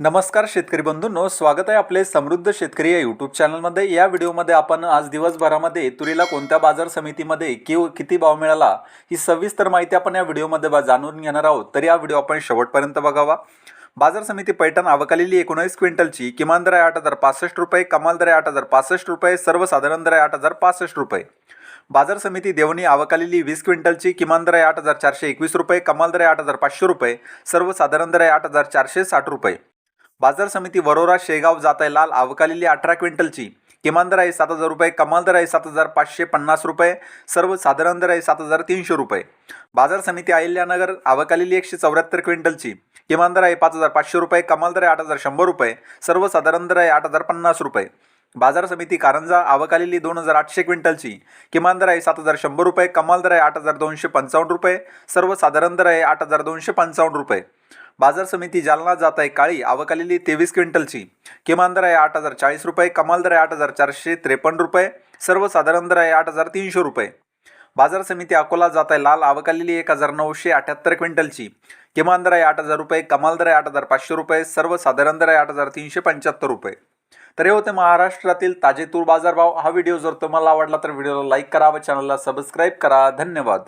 नमस्कार शेतकरी बंधूंनो, स्वागत आहे आपले समृद्ध शेतकरी या यूट्यूब चॅनलमध्ये। या व्हिडिओमध्ये आपण आज दिवसभरामध्ये तुरीला कोणत्या बाजार समितीमध्ये किती भाव मिळाला ही सविस्तर माहिती आपण या व्हिडिओमध्ये जाणून घेणार आहोत। तर या व्हिडिओ आपण शेवटपर्यंत बघावा। बाजार समिती पैठण अवकालेली 19 क्विंटलची किमान दर आहे 8,065 रुपये, कमाल दर आहे 8,065 रुपये, सर्वसाधारण दर आहे 8,065 रुपये। बाजार समिती देवणी अवकालेली 20 क्विंटलची किमान दर आहे 8,421 रुपये, कमाल दर आहे 8,500 रुपये, सर्वसाधारण दर आहे 8,460 रुपये। बाजार समिती वरोरा शेगाव जाताय लाल अवकालेली 18 क्विंटलची किमान दर आहे 7,000 रुपये, कमाल दर आहे 7,550 रुपये, सर्वसाधारण दर आहे 7,300 रुपये। बाजार समिती अहिल्यानगर अवकालेली 174 क्विंटलची किमान दर आहे 5,500 रुपये, कमाल दर आहे 8,100 रुपये, सर्वसाधारण दर आहे 8,050 रुपये। बाजार समिती कारंजा अवकालेली 2,800 क्विंटलची किमान दर आहे 7,100 रुपये, कमाल दर आहे 8,255 रुपये, सर्वसाधारण दर आहे 8,255 रुपये। बाजार समिती जालना जात आहे काळी अवकालेली 23 क्विंटलची किमान दर आहे 8,040 रुपये, कमाल दर आहे 8,453 रुपये, सर्वसाधारण दर आहे 8,300 रुपये। बाजार समिती अकोला जात आहे लाल अवकालेली 1,978 क्विंटलची किमान दर आहे 8,000 रुपये, कमाल दर आहे 8,500 रुपये, सर्वसाधारण दर आहे 8,375 रुपये। तर हे होते महाराष्ट्रातील ताजे तूर बाजारभाव। हा व्हिडिओ जर तुम्हाला आवडला तर व्हिडिओला लाईक करा व चॅनलला सबस्क्राईब करा। धन्यवाद।